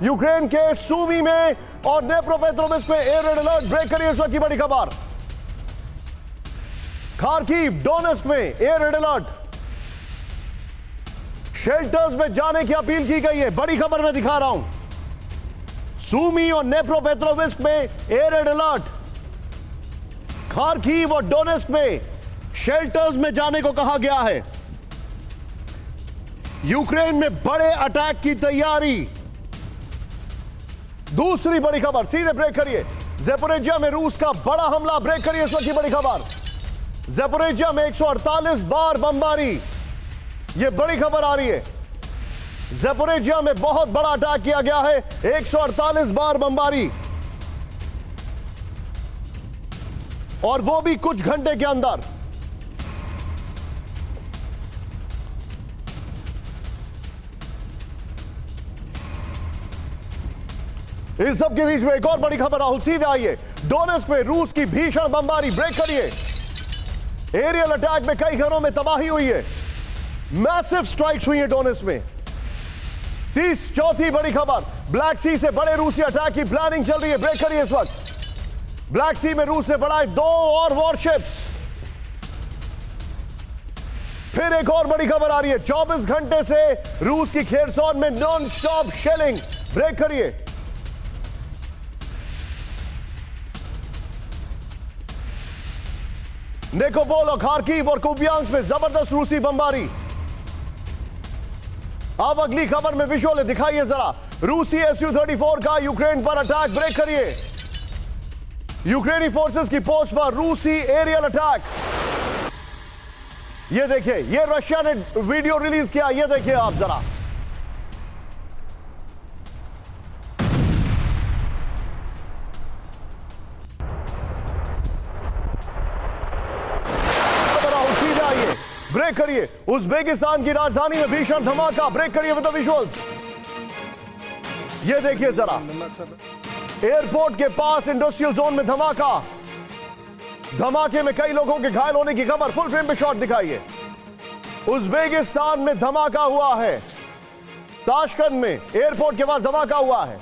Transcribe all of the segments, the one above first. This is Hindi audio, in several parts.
यूक्रेन के सूमी में और नेप्रोपेट्रोविस्क में एयर रेड अलर्ट। ब्रेक करिए इस वक्त की बड़ी खबर। खार्किव, डोनेस्क में एयर रेड अलर्ट। शेल्टर्स में जाने की अपील की गई है। बड़ी खबर मैं दिखा रहा हूं। सूमी और नेप्रोपेट्रोविस्क में एयर रेड अलर्ट। खार्किव और डोनेस्क में शेल्टर्स में जाने को कहा गया है। यूक्रेन में बड़े अटैक की तैयारी। दूसरी बड़ी खबर, सीधे ब्रेक करिए। ज़ैपोरिज़िया में रूस का बड़ा हमला। ब्रेक करिए इस वक्त की बड़ी खबर। ज़ैपोरिज़िया में 148 बार बमबारी। यह बड़ी खबर आ रही है। ज़ैपोरिज़िया में बहुत बड़ा अटैक किया गया है। 148 बार बमबारी, और वो भी कुछ घंटे के अंदर। इस सब के बीच में एक और बड़ी खबर राहुल, सीधे आइए। डोनेस्क में रूस की भीषण बमबारी। ब्रेक करिए। एरियल अटैक में कई घरों में तबाही हुई है। मैसिव स्ट्राइक्स हुई है डोनेस्क में। चौथी बड़ी खबर, ब्लैक सी से बड़े रूसी अटैक की प्लानिंग चल रही है। ब्रेक करिए इस वक्त। ब्लैक सी में रूस ने बढ़ाए 2 और वॉरशिप्स। फिर एक और बड़ी खबर आ रही है। 24 घंटे से रूस की खेरसोन में नॉन स्टॉप शेलिंग। ब्रेक करिए। निकोपोल और खार्किव और कुपियांस्क में जबरदस्त रूसी बमबारी। अब अगली खबर में विजुअल दिखाइए जरा। रूसी Su-34 का यूक्रेन पर अटैक। ब्रेक करिए। यूक्रेनी फोर्सेस की पोस्ट पर रूसी एरियल अटैक। ये देखिए, ये रशिया ने वीडियो रिलीज किया। ये देखिए आप जरा। ब्रेक करिए। उज्बेकिस्तान की राजधानी में भीषण धमाका। ब्रेक करिए विद द विजुअल्स। ये देखिए जरा। एयरपोर्ट के पास इंडस्ट्रियल जोन में धमाका। धमाके में कई लोगों के घायल होने की खबर। फुल फ्रेम पे शॉट दिखाइए। उज्बेकिस्तान में धमाका हुआ है। ताशकंद में एयरपोर्ट के पास धमाका हुआ है।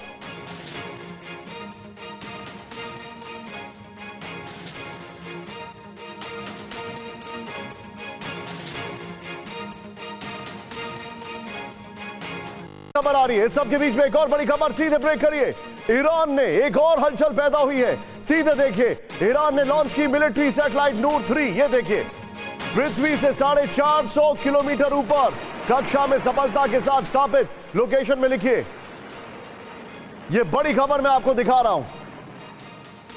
खबर आ रही है। सबके बीच में एक और बड़ी खबर। सीधे ब्रेक करिए। ईरान ने एक और हलचल पैदा हुई है। सीधे देखिए। ईरान ने लॉन्च की मिलिट्री सैटेलाइट नूर 3। ये देखिए, पृथ्वी से 450 किलोमीटर ऊपर कक्षा में सफलता के साथ स्थापित। लोकेशन में लिखिए। ये बड़ी खबर मैं आपको दिखा रहा हूं।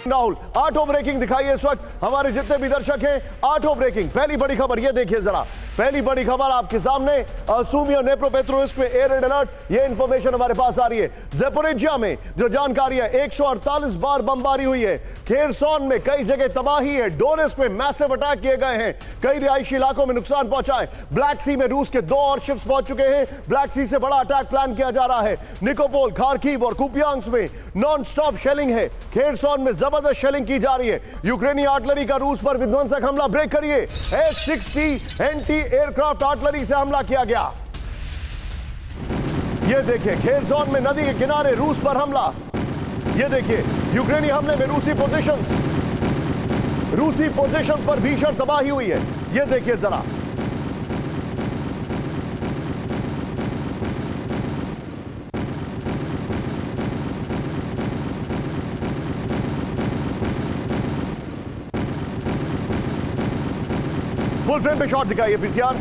राहुल, ऑटो ब्रेकिंग दिखाइए इस वक्त। हमारे जितने भी दर्शक हैं, ऑटो ब्रेकिंग। पहली बड़ी खबर ये देखिए जरा। पहली बड़ी खबर आपके सामने। सूमी और नेप्रोपेट्रोविस्क में एयर रेड अलर्ट। ये इंफॉर्मेशन हमारे पास आ रही है। ज़ैपोरिज़िया में जो जानकारी है, 148 बार बमबारी हुई है। खेरसोन में कई जगह तबाही है। डोनेस्क में मैसिव अटैक किए गए हैं। कई रिहायशी इलाकों में नुकसान पहुंचा है। ब्लैक सी में रूस के 2 और शिप्स पहुंच चुके हैं। ब्लैक सी से बड़ा अटैक प्लान किया जा रहा है। निकोपोल, खार्किव और कुपियांस्क में नॉन स्टॉप शेलिंग है। खेरसोन में जबरदस्त शेलिंग की जा रही है। यूक्रेनी आर्टिलरी का रूस पर विध्वंसक हमला। ब्रेक करिए। S-60 एंटी एयरक्राफ्ट आर्टिलरी से हमला किया गया। यह देखिए, खेरसोन में नदी के किनारे रूस पर हमला। यह देखिए, यूक्रेनी हमले में रूसी पोजीशंस पर भीषण तबाही हुई है। यह देखिए जरा। फुल फ्रेम पे शॉट दिखाइए पीसीआर।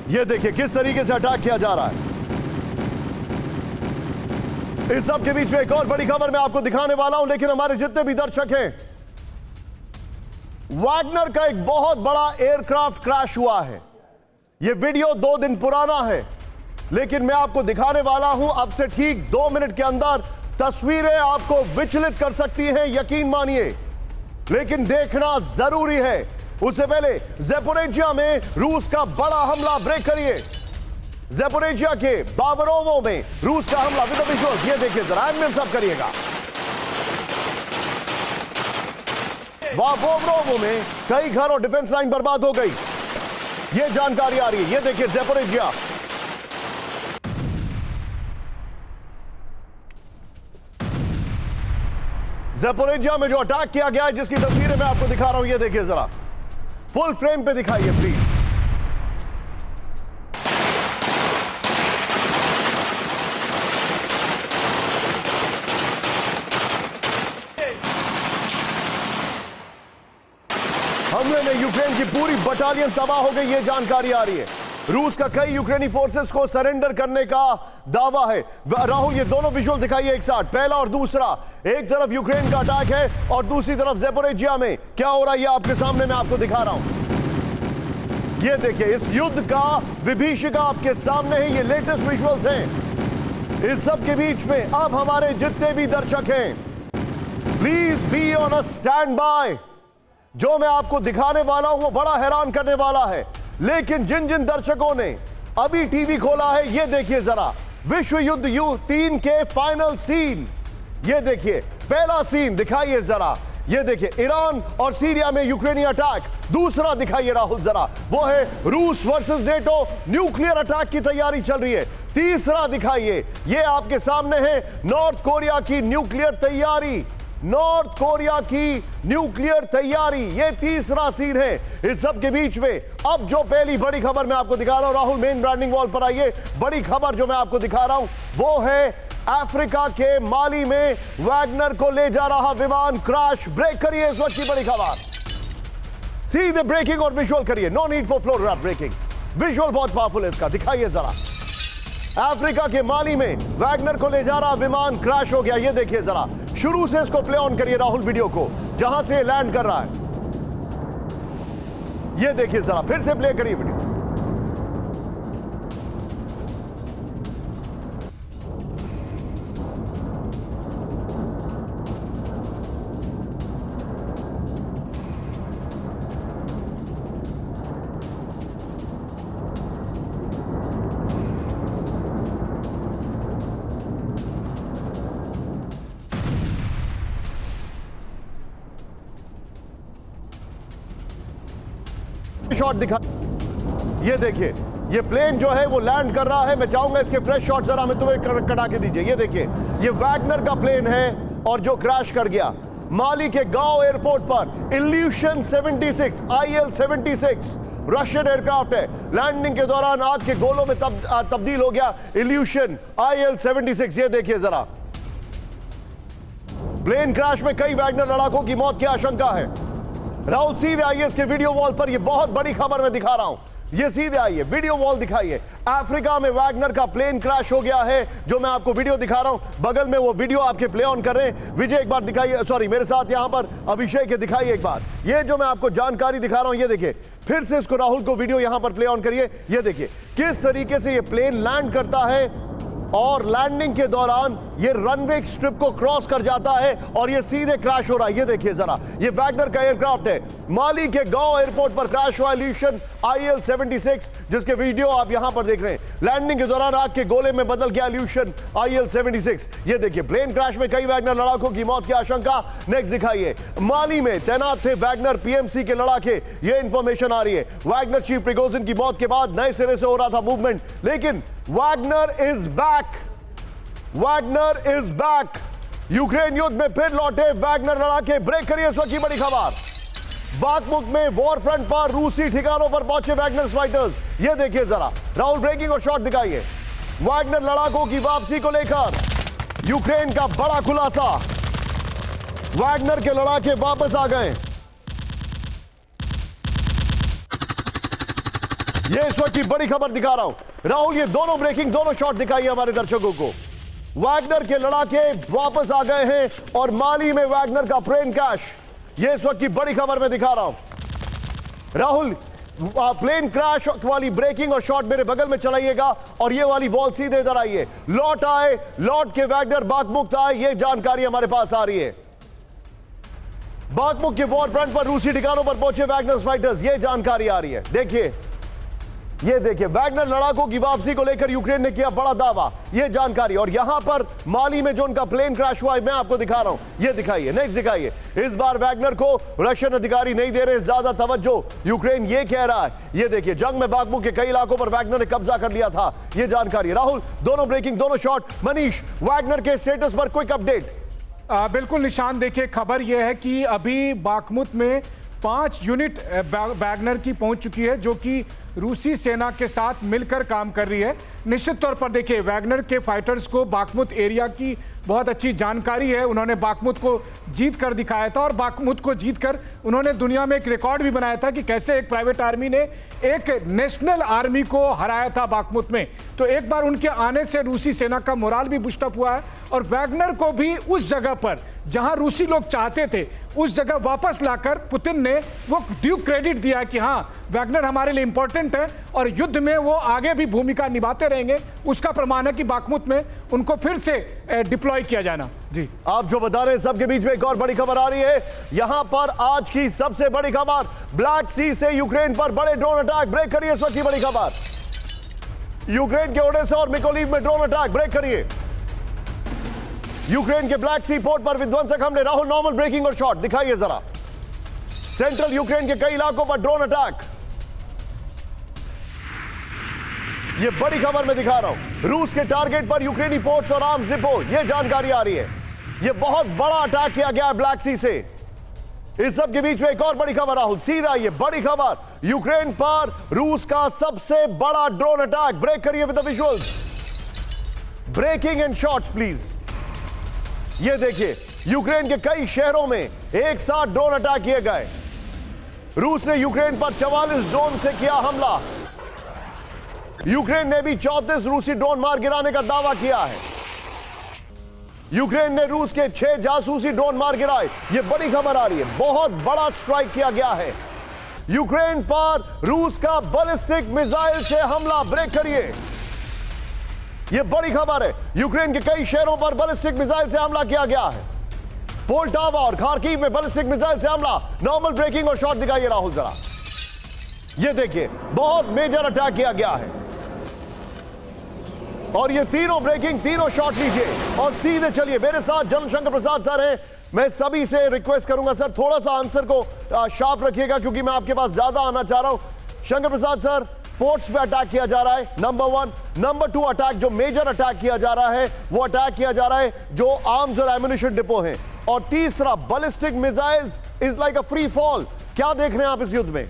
ये देखिए किस तरीके से अटैक किया जा रहा है। इस सब के बीच में एक और बड़ी खबर मैं आपको दिखाने वाला हूं, लेकिन हमारे जितने भी दर्शक हैं, वैगनर का एक बहुत बड़ा एयरक्राफ्ट क्रैश हुआ है। यह वीडियो 2 दिन पुराना है, लेकिन मैं आपको दिखाने वाला हूं। अब से ठीक 2 मिनट के अंदर तस्वीरें आपको विचलित कर सकती हैं, यकीन मानिए, लेकिन देखना जरूरी है। उससे पहले ज़ैपोरिज़िया में रूस का बड़ा हमला। ब्रेक करिए। ज़ैपोरिज़िया के बाबरोवो में रूस का हमला विद द विजुअल्स। ये देखिए जरा, एडमिन सब करिएगा। बाबरोवो में कई घर और डिफेंस लाइन बर्बाद हो गई। ये जानकारी आ रही है। ये देखिए ज़ैपोरिज़िया। ज़ैपोरिज़िया में जो अटैक किया गया है, जिसकी तस्वीरें मैं आपको दिखा रहा हूं, ये देखिए जरा, फुल फ्रेम पे दिखाइए प्लीज। हमले में यूक्रेन की पूरी बटालियन तबाह हो गई, ये जानकारी आ रही है। रूस का कई यूक्रेनी फोर्सेस को सरेंडर करने का दावा है। राहुल, ये दोनों विजुअल दिखाइए एक साथ, पहला और दूसरा। एक तरफ यूक्रेन का अटैक है और दूसरी तरफ ज़ैपोरिज़िया में क्या हो रहा है, ये आपके सामने मैं आपको दिखा रहा हूं। ये देखिए, इस युद्ध का विभीषिका आपके सामने है, ये लेटेस्ट विजुअल्स हैं। इस सब के बीच में अब हमारे जितने भी दर्शक हैं, please be on a stand by. जो मैं आपको दिखाने वाला हूं वो बड़ा हैरान करने वाला है, लेकिन जिन जिन दर्शकों ने अभी टीवी खोला है, ये देखिए जरा, विश्व युद्ध U3 के फाइनल सीन। ये देखिए, पहला सीन दिखाइए जरा, ये देखिए ईरान और सीरिया में यूक्रेनी अटैक। दूसरा दिखाइए राहुल जरा, वो है रूस वर्सेस नेटो, न्यूक्लियर अटैक की तैयारी चल रही है। तीसरा दिखाइए, ये आपके सामने है नॉर्थ कोरिया की न्यूक्लियर तैयारी, नॉर्थ कोरिया की न्यूक्लियर तैयारी। ये तीसरा सीन है। इस सब के बीच में अब जो पहली बड़ी खबर मैं आपको दिखा रहा हूं, राहुल मेन ब्रांडिंग वॉल पर आइए। बड़ी खबर जो मैं आपको दिखा रहा हूं वो है अफ्रीका के माली में वैगनर को ले जा रहा विमान क्रैश। ब्रेक करिए इस वक्त की बड़ी खबर, सीधे ब्रेकिंग और विजुअल करिए, no need for floor breaking. Visual बहुत पावरफुल है इसका, दिखाइए जरा। अफ्रीका के माली में वैगनर को ले जा रहा विमान क्रैश हो गया। ये देखिए जरा, शुरू से इसको प्ले ऑन करिए राहुल, वीडियो को, जहां से लैंड कर रहा है। ये देखिए जरा, फिर से प्ले करिए वीडियो। शॉट दिखा, ये देखिए, ये प्लेन जो है वो लैंड कर रहा है। मैं चाहूंगा इसके फ्रेश शॉट जरा हमें तुम्हें कटा के दीजिए। ये देखिए, ये वैगनर का प्लेन है और जो क्रैश कर गया माली के गांव एयरपोर्ट पर। इल्यूशन 76 IL-76 रशियन एयरक्राफ्ट है। लैंडिंग के दौरान आग के गोलों में तब्दील हो गया इल्यूशन IL-76। ये देखिए जरा, प्लेन क्रैश में कई वैगनर लड़ाकों की मौत की आशंका है। राहुल सीधे आइए इसके वीडियो वॉल पर, ये बहुत बड़ी खबर मैं दिखा रहा हूं। ये सीधे आइए, वीडियो वॉल दिखाइए। अफ्रीका में वैगनर का प्लेन क्रैश हो गया है, जो मैं आपको वीडियो दिखा रहा हूं। बगल में वो वीडियो आपके प्ले ऑन कर रहे हैं। विजय एक बार दिखाइए, सॉरी मेरे साथ यहां पर अभिषेक के दिखाइए एक बार। ये जो मैं आपको जानकारी दिखा रहा हूं, ये देखिए, फिर से इसको राहुल को वीडियो यहां पर प्ले ऑन करिए। ये देखिए किस तरीके से ये प्लेन लैंड करता है और लैंडिंग के दौरान ये रनवे स्ट्रिप को क्रॉस कर जाता है और ये सीधे क्रैश हो रहा है। ये देखिए जरा, ये वैगनर का एयरक्राफ्ट है। माली के गांव एयरपोर्ट पर क्रैश हुआ इल्यूशन IL-76, जिसके वीडियो आप यहां पर देख रहे हैं। लैंडिंग के दौरान आग के गोले में बदल गया इल्यूशन IL-76। ये देखिए, प्लेन क्रैश में कई वैगनर लड़ाकों की मौत की आशंका। नेक्स्ट दिखाइए, माली में तैनात थे वैगनर PMC के लड़ाके। ये इंफॉर्मेशन आ रही है। वैगनर चीफ प्रिगोजिन की मौत के बाद नए सिरे से हो रहा था मूवमेंट, लेकिन Wagner is back. Wagner is back. Ukraine युद्ध में फिर लौटे वैगनर लड़ाके। ब्रेक करिए इस वक्त की बड़ी खबर। बाखमुक में वॉर फ्रंट पर रूसी ठिकानों पर पहुंचे वैगनर फाइटर्स। ये देखिए जरा, राहुल ब्रेकिंग और शॉट दिखाइए। वैगनर लड़ाकों की वापसी को लेकर यूक्रेन का बड़ा खुलासा। वैगनर के लड़ाके वापस आ गए। ये इस वक्त की बड़ी खबर दिखा रहा हूं राहुल। ये दोनों ब्रेकिंग, दोनों शॉट दिखाइए हमारे दर्शकों को। वैगनर के लड़ाके वापस आ गए हैं और माली में वैगनर का प्लेन क्रैश। ये इस वक्त की बड़ी खबर मैं दिखा रहा हूं राहुल। प्लेन क्रैश वाली ब्रेकिंग और शॉट मेरे बगल में चलाइएगा और ये वाली वॉल सीधे इधर आइए। लौट के वैगनर बाखमुक आए, ये जानकारी हमारे पास आ रही है। बाखमुक के वॉर फ्रंट पर रूसी ठिकानों पर पहुंचे वैगनर फाइटर्स, ये जानकारी आ रही है। देखिए, ये देखिए, वैगनर लड़ाकों की वापसी को लेकर यूक्रेन ने किया बड़ा दावा। ये जानकारी, और यहां पर माली में जो उनका प्लेन क्रैश हुआ है, मैं आपको दिखा रहा हूं। ये दिखाइए, नेक्स्ट दिखाइए। इस बार वैगनर को रशियन अधिकारी नहीं दे रहे ज्यादा तवज्जो, यूक्रेन ये कह रहा है। ये देखिए, जंग में बाखमुक के कई इलाकों पर वैगनर ने कब्जा कर लिया था। ये जानकारी। राहुल, दोनों ब्रेकिंग, दोनों शॉट। मनीष, वैगनर के स्टेटस पर क्विक अपडेट। बिल्कुल निशान, देखिए खबर यह है कि अभी बाखमुत में 5 यूनिट वैगनर की पहुंच चुकी है, जो कि रूसी सेना के साथ मिलकर काम कर रही है। निश्चित तौर पर देखिए वैगनर के फाइटर्स को बाखमुत एरिया की बहुत अच्छी जानकारी है। उन्होंने बाखमुत को जीत कर दिखाया था और बाखमुत को जीतकर उन्होंने दुनिया में एक रिकॉर्ड भी बनाया था कि कैसे एक प्राइवेट आर्मी ने एक नेशनल आर्मी को हराया था बाखमुत में। तो एक बार उनके आने से रूसी सेना का मोराल भी बूस्टअप हुआ है और वैगनर को भी उस जगह पर जहां रूसी लोग चाहते थे उस जगह वापस लाकर पुतिन ने वो ड्यू क्रेडिट दिया कि हाँ वैगनर हमारे लिए इंपॉर्टेंट है और युद्ध में वो आगे भी भूमिका निभाते रहेंगे। उसका प्रमाण है कि बाखमुत में उनको फिर से डिप्लॉय किया जाना। जी, आप जो बता रहे हैं सबके बीच में एक और बड़ी खबर आ रही है। यहां पर आज की सबसे बड़ी खबर, ब्लैक सी से यूक्रेन पर बड़े ड्रोन अटैक। ब्रेक करिए इस वक्त की बड़ी खबर, यूक्रेन के ओडेसा और मिकोलीव में ड्रोन अटैक। ब्रेक करिए। यूक्रेन के ब्लैक सी पोर्ट पर विध्वंसक हमले। राहुल नॉर्मल ब्रेकिंग और शॉट दिखाइए जरा। सेंट्रल यूक्रेन के कई इलाकों पर ड्रोन अटैक। ये बड़ी खबर मैं दिखा रहा हूं। रूस के टारगेट पर यूक्रेनी पोर्ट्स और आर्म्स डिपो, ये जानकारी आ रही है। ये बहुत बड़ा अटैक किया गया है ब्लैक सी से। इस सब के बीच में एक और बड़ी खबर राहुल, सीधा ये बड़ी खबर, यूक्रेन पर रूस का सबसे बड़ा ड्रोन अटैक। ब्रेक करिए with the visuals, breaking and shots please. ये देखिए यूक्रेन के कई शहरों में एक साथ ड्रोन अटैक किए गए। रूस ने यूक्रेन पर 44 ड्रोन से किया हमला। यूक्रेन ने भी 34 रूसी ड्रोन मार गिराने का दावा किया है। यूक्रेन ने रूस के 6 जासूसी ड्रोन मार गिराए। यह बड़ी खबर आ रही है, बहुत बड़ा स्ट्राइक किया गया है यूक्रेन पर रूस का बैलिस्टिक मिसाइल से हमला। ब्रेक करिए, यह बड़ी खबर है। यूक्रेन के कई शहरों पर बैलिस्टिक मिसाइल से हमला किया गया है। पोल्टावा और खार्किव में बैलिस्टिक मिसाइल से हमला। नॉर्मल ब्रेकिंग और शॉट दिखाइए राहुल जरा। यह देखिए बहुत मेजर अटैक किया गया है और ये तीनों ब्रेकिंग, तीनों शॉट लीजिए और सीधे चलिए। मेरे साथ जनरल शंकर प्रसाद सर हैं। मैं सभी से रिक्वेस्ट करूंगा सर थोड़ा सा आंसर को शार्प रखिएगा क्योंकि मैं आपके पास ज्यादा आना चाह रहा हूं। शंकर प्रसाद सर, पोर्ट्स पे अटैक किया जा रहा है, नंबर 1। नंबर 2 अटैक जो मेजर अटैक किया जा रहा है वो अटैक किया जा रहा है जो आर्म्स और एम्युनिशन डिपो हैं। और तीसरा ballistic missiles is like a free fall. क्या देख रहे हैं आप इस युद्ध में?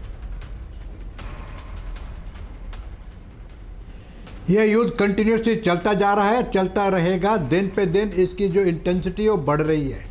यह युद्ध कंटिन्यूसली चलता जा रहा है, चलता रहेगा। दिन पे दिन इसकी जो इंटेंसिटी वो बढ़ रही है।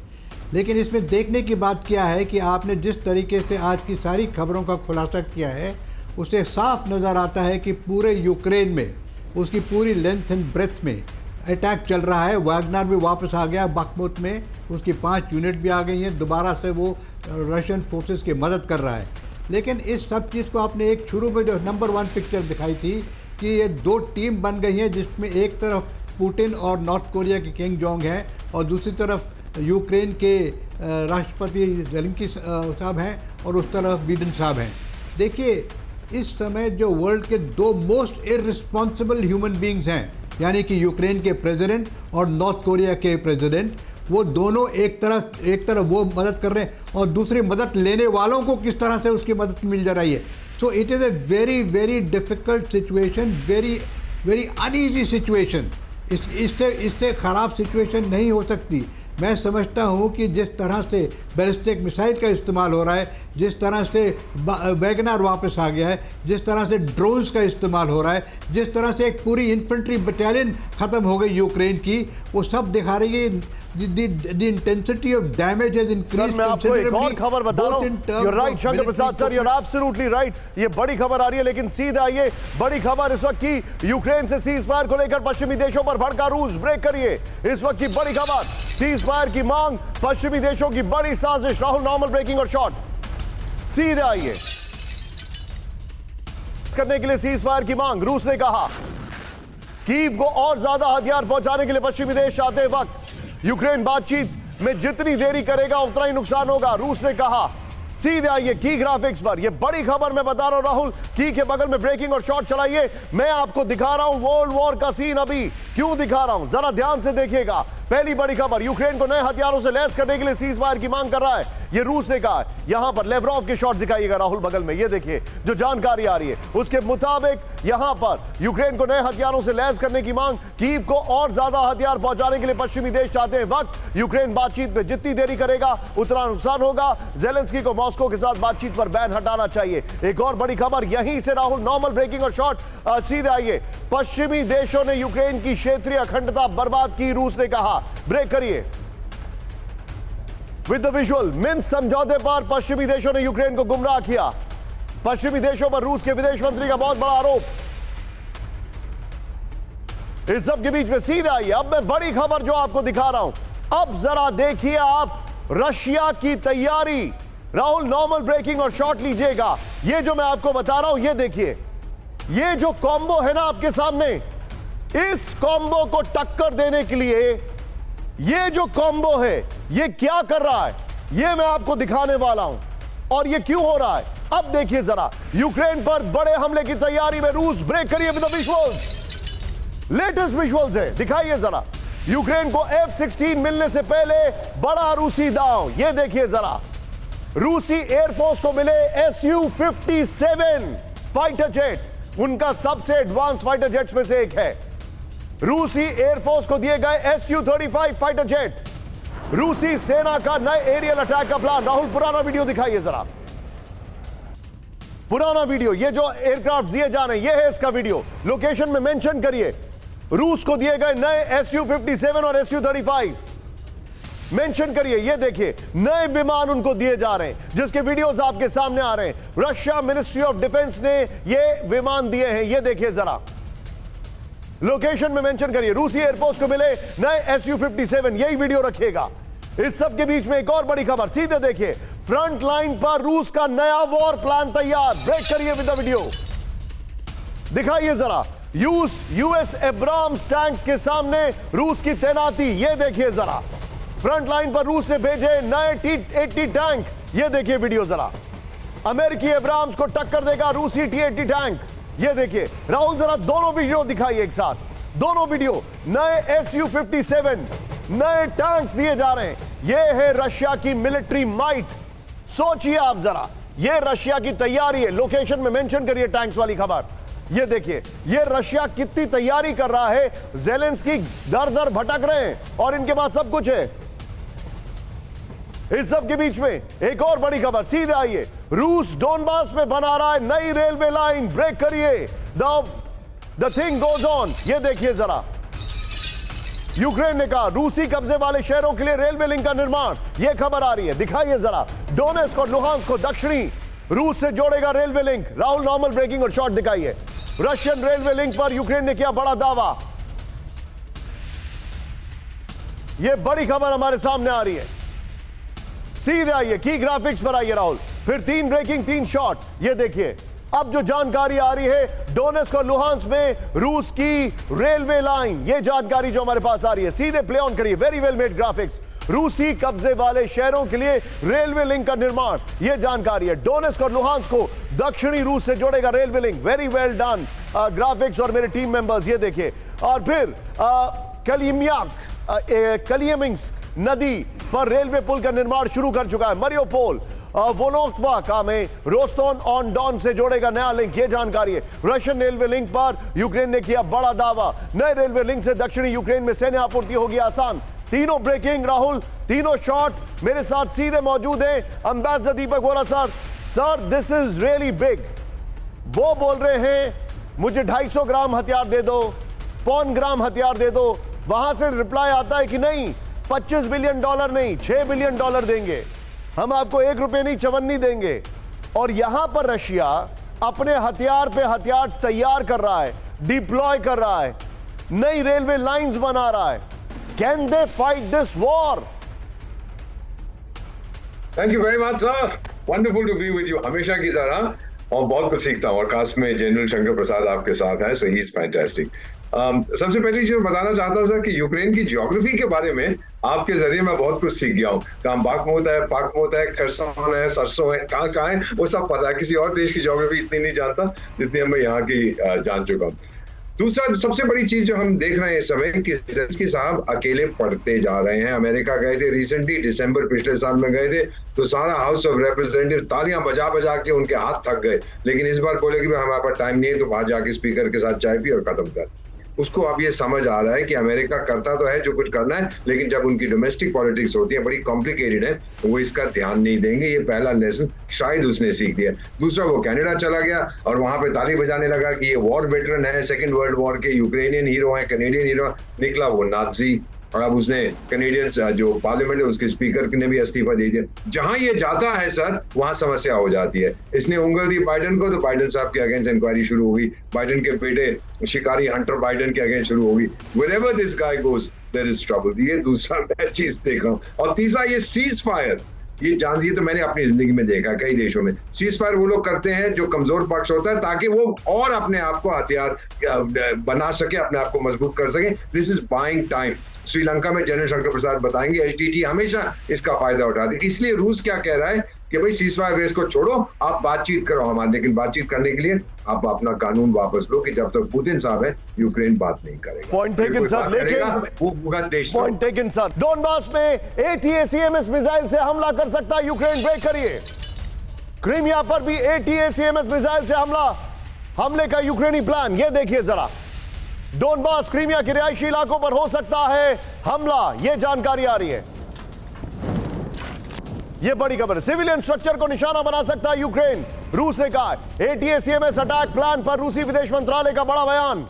लेकिन इसमें देखने की बात क्या है कि आपने जिस तरीके से आज की सारी खबरों का खुलासा किया है उससे साफ नज़र आता है कि पूरे यूक्रेन में उसकी पूरी लेंथ एंड ब्रेथ में अटैक चल रहा है। वैगनर भी वापस आ गया बाखमुत में, उसकी 5 यूनिट भी आ गई हैं। दोबारा से वो रशियन फोर्सेस की मदद कर रहा है। लेकिन इस सब चीज़ को आपने एक शुरू में जो नंबर 1 पिक्चर दिखाई थी कि ये 2 टीम बन गई हैं जिसमें एक तरफ पुतिन और नॉर्थ कोरिया के किंग जोंग हैं और दूसरी तरफ यूक्रेन के राष्ट्रपति ज़ेलेंस्की साहब हैं और उस तरफ बिडेन साहब हैं। देखिए इस समय जो वर्ल्ड के 2 मोस्ट इररिस्पॉन्सिबल ह्यूमन बींग्स हैं, यानी कि यूक्रेन के प्रेसिडेंट और नॉर्थ कोरिया के प्रेसिडेंट, वो दोनों एक तरफ वो मदद कर रहे हैं और दूसरी मदद लेने वालों को किस तरह से उसकी मदद मिल जा रही है। So it is a very very difficult situation, very very uneasy situation. इससे ख़राब सिचुएशन नहीं हो सकती। मैं समझता हूँ कि जिस तरह से बैलिस्टिक मिसाइल का इस्तेमाल हो रहा है, जिस तरह से वैगनर वापस आ गया है, जिस तरह से ड्रोन्स का इस्तेमाल हो रहा है, जिस तरह से एक पूरी इन्फेंट्री बटालियन ख़त्म हो गई यूक्रेन की, वो सब दिखा रही है the intensity of damage has increased. मैं आपको एक और खबर बता रहा हूं। You're right, Shankar Prasad sir, you're absolutely right। ये बड़ी खबर आ रही है लेकिन सीधा ये बड़ी खबर इस वक्त की यूक्रेन से सीज फायर को लेकर पश्चिमी देशों पर भड़का रूस। ब्रेक करिए, इस वक्त की बड़ी खबर, सीज फायर की मांग, पश्चिमी देशों की बड़ी साजिश। राहुल नॉर्मल ब्रेकिंग और शॉट, सीधे आइए। करने के लिए सीज फायर की मांग, रूस ने कहा कीव को और ज्यादा हथियार पहुंचाने के लिए पश्चिमी देश आते वक्त यूक्रेन बातचीत में जितनी देरी करेगा उतना ही नुकसान होगा, रूस ने कहा। सीधे आइए की ग्राफिक्स पर, यह बड़ी खबर मैं बता रहा हूं राहुल। की के बगल में ब्रेकिंग और शॉट चलाइए। मैं आपको दिखा रहा हूं वर्ल्ड वॉर का सीन। अभी क्यों दिखा रहा हूं जरा ध्यान से देखिएगा। पहली बड़ी खबर, यूक्रेन को नए हथियारों से लैस करने के लिए सीज फायर की मांग कर रहा है ये रूस ने कहा। यहां पर लेवरोव के शॉट दिखाइएगा राहुल बगल में, ये देखिए जो जानकारी आ रही है उसके मुताबिक यहां पर यूक्रेन को नए हथियारों से लैस करने की मांग, कीव को और ज्यादा हथियार पहुंचाने के लिए पश्चिमी देश चाहते हैं वक्त। यूक्रेन बातचीत में जितनी देरी करेगा उतना नुकसान होगा। ज़ेलेंस्की को मॉस्को के साथ बातचीत पर बैन हटाना चाहिए। एक और बड़ी खबर यहीं से राहुल, नॉर्मल ब्रेकिंग और शॉट सीधे आइए। पश्चिमी देशों ने यूक्रेन की क्षेत्रीय अखंडता बर्बाद की, रूस ने कहा। ब्रेक करिए विद द विजुअल। मिन्स्क समझौते पर पश्चिमी देशों ने यूक्रेन को गुमराह किया। पश्चिमी देशों पर रूस के विदेश मंत्री का बहुत बड़ा आरोप। इस सब के बीच में सीधे आइए, अब मैं बड़ी खबर जो आपको दिखा रहा हूं, अब जरा देखिए आप रशिया की तैयारी। राहुल नॉर्मल ब्रेकिंग और शॉट लीजिएगा। ये जो मैं आपको बता रहा हूं ये देखिए, ये जो कॉम्बो है ना आपके सामने, इस कॉम्बो को टक्कर देने के लिए ये जो कॉम्बो है ये क्या कर रहा है ये मैं आपको दिखाने वाला हूं, और ये क्यों हो रहा है। अब देखिए जरा, यूक्रेन पर बड़े हमले की तैयारी में रूस। ब्रेक करिए with the visuals, latest visuals है, दिखाइए जरा। यूक्रेन को F-16 मिलने से पहले बड़ा रूसी दांव, ये देखिए जरा। रूसी एयरफोर्स को मिले Su-57 फाइटर जेट, उनका सबसे एडवांस फाइटर जेट्स में से एक है। रूसी एयरफोर्स को दिए गए Su-35 फाइटर जेट। रूसी सेना का नए एरियल अटैक का प्लान। राहुल पुराना वीडियो दिखाइए जरा, पुराना वीडियो। ये जो एयरक्राफ्ट दिए जा रहे हैं ये है इसका वीडियो। लोकेशन में मेंशन करिए। रूस को दिए गए नए Su-57 और Su-35 मेंशन करिए। ये देखिए नए विमान उनको दिए जा रहे हैं जिसके वीडियोस आपके सामने आ रहे हैं। रशिया मिनिस्ट्री ऑफ डिफेंस ने ये विमान दिए हैं, ये देखिए जरा। लोकेशन में मेंशन करिए। रूसी एयरफोर्स को मिले नए Su-57, यही वीडियो रखिएगा। इस सब के बीच में एक और बड़ी खबर, सीधे देखिए। फ्रंट लाइन पर रूस का नया वॉर प्लान तैयार। ब्रेक करिए विद द वीडियो, दिखाइए जरा। यूएस एब्राम्स टैंक्स के सामने रूस की तैनाती, ये देखिए जरा। फ्रंट लाइन पर रूस ने भेजे नए T-80 टैंक, ये देखिए वीडियो जरा। अमेरिकी एब्राम्स को टक्कर देगा रूसी T-80 टैंक, ये देखिए। राहुल जरा दोनों वीडियो दिखाइए एक साथ, दोनों वीडियो। नए Su-57 नए टैंक्स दिए जा रहे हैं। ये है रशिया की मिलिट्री माइट। सोचिए आप जरा, ये रशिया की तैयारी है। लोकेशन में मेंशन करिए टैंक्स वाली खबर। ये देखिए, ये रशिया कितनी तैयारी कर रहा है। ज़ेलेंस्की दर दर भटक रहे हैं और इनके पास सब कुछ है। इस सब के बीच में एक और बड़ी खबर, सीधे आइए। रूस डोनबास में बना रहा है नई रेलवे लाइन। ब्रेक करिए, द थिंग गोज ऑन, ये देखिए जरा। यूक्रेन ने कहा रूसी कब्जे वाले शहरों के लिए रेलवे लिंक का निर्माण, यह खबर आ रही है, दिखाइए जरा। डोनेट्स्क और लुहांस्क को दक्षिणी रूस से जोड़ेगा railway link. Rahul normal breaking और शॉट दिखाइए। रशियन रेलवे लिंक पर यूक्रेन ने किया बड़ा दावा। यह बड़ी खबर हमारे सामने आ रही है। सीधे आइए, की ग्राफिक्स पर आइए राहुल। फिर 3 ब्रेकिंग 3 शॉट, ये देखिए। अब जो जानकारी आ रही है डोनेट्स्क और लुहांस्क में रूस की रेलवे लाइन, ये जानकारी जो हमारे पास आ रही है, सीधे प्ले ऑन करिए। Very well made graphics. रूसी कब्जे वाले शहरों के लिए रेलवे लिंक का निर्माण, यह जानकारी है। डोनेट्स्क और लुहांस्क को दक्षिणी रूस से जोड़ेगा railway link. Very well done graphics और मेरे टीम मेंबर्स, ये देखिए। और फिर कलियमिंस्क नदी पर रेलवे पुल का निर्माण शुरू कर चुका है। मरियोपोल वोलोक्वा में रोस्तोन ऑन डॉन से जोड़ेगा नया लिंक, ये जानकारी है। रशियन रेलवे लिंक पर यूक्रेन ने किया बड़ा दावा। नए रेलवे लिंक से दक्षिणी यूक्रेन में सैन्य आपूर्ति होगी आसान। तीनों ब्रेकिंग राहुल, तीनों शॉट मेरे साथ सीधे मौजूद हैं। Ambassador Deepak Vora sir this is really big. वो बोल रहे हैं मुझे 250 ग्राम हथियार दे दो, 5 ग्राम हथियार दे दो। वहां से रिप्लाई आता है कि नहीं, $25 बिलियन नहीं, $6 बिलियन देंगे हम आपको, 1 रुपए नहीं, चवन्नी देंगे। और यहां पर रशिया अपने हथियार पे हथियार तैयार कर रहा है, डिप्लॉय कर रहा है, नई रेलवे लाइंस बना रहा है। Can they fight this war? Thank you very much sir, wonderful to be with you हमेशा की तरह, और बहुत कुछ सीखता हूँ। और खास में जनरल शंकर प्रसाद आपके साथ है, सो ही इज फैंटास्टिक। सबसे पहली चीज बताना चाहता हूँ सर कि यूक्रेन की ज्योग्राफी के बारे में आपके जरिए मैं बहुत कुछ सीख गया हूँ। कहाँ बाखमुत है, पाखमुत है, खरसान है, सरसों है, कहाँ है, वो सब पता है। किसी और देश की ज्योग्राफी इतनी नहीं जानता जितनी मैं यहाँ की जान चुका हूँ। दूसरा सबसे बड़ी चीज जो हम देख रहे हैं इस समय कि ज़ेलेंस्की साहब अकेले पड़ते जा रहे हैं। अमेरिका गए थे रिसेंटली, दिसंबर पिछले साल में गए थे, तो सारा हाउस ऑफ रिप्रेजेंटेटिव तालियां बजा बजा के उनके हाथ थक गए, लेकिन इस बार बोले कि भाई हमारे पास टाइम नहीं है, तो बाहर जाके स्पीकर के साथ चाय पी और खत्म कर। उसको अब ये समझ आ रहा है कि अमेरिका करता तो है जो कुछ करना है, लेकिन जब उनकी डोमेस्टिक पॉलिटिक्स होती है, बड़ी कॉम्प्लिकेटेड है, तो वो इसका ध्यान नहीं देंगे। ये पहला लेसन शायद उसने सीख लिया। दूसरा, वो कनाडा चला गया और वहां पे ताली बजाने लगा कि ये वॉर वेटरन है, सेकेंड वर्ल्ड वॉर के यूक्रेनियन हीरो है, कैनेडियन हीरो। निकला वो नाजी, और अब उसने कैनेडियन जो पार्लियामेंट है उसके स्पीकर ने भी इस्तीफा दे दिया। जहां ये जाता है सर, वहां समस्या हो जाती है। इसने उंगल दी बाइडेन को, तो बाइडेन साहब के अगेंस्ट इंक्वायरी शुरू होगी, बाइडेन के बेटे शिकारी हंटर बाइडेन के अगेंस्ट शुरू होगी। Wherever this guy goes, there is trouble। ये दूसरा मैं चीज देख रहा हूँ। और तीसरा, ये सीज फायर, ये जान लीजिए, तो मैंने अपनी जिंदगी में देखा कई देशों में सीज फायर वो लोग करते हैं जो कमजोर पक्ष होता है, ताकि वो और अपने आप को हथियार बना सके, अपने आप को मजबूत कर सके। This is buying time. Sri Lanka में जनरल शंकर प्रसाद बताएंगे, एचटीटी हमेशा इसका फायदा उठाती है। इसलिए रूस क्या कह रहा है कि भाई सीज फायर बेस को छोड़ो, आप बातचीत करो हमारे, लेकिन बातचीत करने के लिए आप अपना कानून वापस लो कि जब तक पुतिन साहब है यूक्रेन बात नहीं करेगा। पॉइंट टेकन सर, लेकिन वो पूरा देश पॉइंट टेकन सर, डोनबास में ATACMS मिसाइल से हमला कर सकता है यूक्रेन, ब्रेक करिए। क्रीमिया पर भी ATACMS मिसाइल से हमले का यूक्रेनी प्लान, ये देखिए जरा। डोनबास क्रीमिया के रिहायशी इलाकों पर हो सकता है हमला, यह जानकारी आ रही है। यह बड़ी खबर है। सिविलियन स्ट्रक्चर को निशाना बना सकता है यूक्रेन, रूस ने कहा। ATACMS अटैक प्लान पर रूसी विदेश मंत्रालय का बड़ा बयान।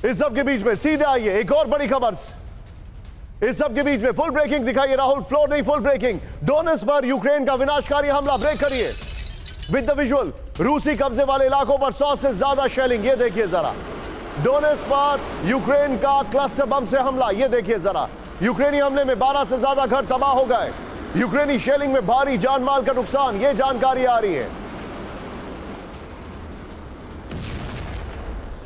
इस सब के बीच में सीधे आइए एक और बड़ी खबर। इस सब के बीच में फुल ब्रेकिंग दिखाइए राहुल, फ्लोर नहीं फुल ब्रेकिंग। डोनेस पर यूक्रेन का विनाशकारी हमला, ब्रेक करिए विद द विजुअल। रूसी कब्जे वाले इलाकों पर 100 से ज्यादा शेलिंग, ये देखिए जरा। डोनेस पर यूक्रेन का क्लस्टर बम से हमला, ये देखिए जरा। यूक्रेनी हमले में 12 से ज्यादा घर तबाह हो गए। यूक्रेनी शेलिंग में भारी जान माल का नुकसान, ये जानकारी आ रही है।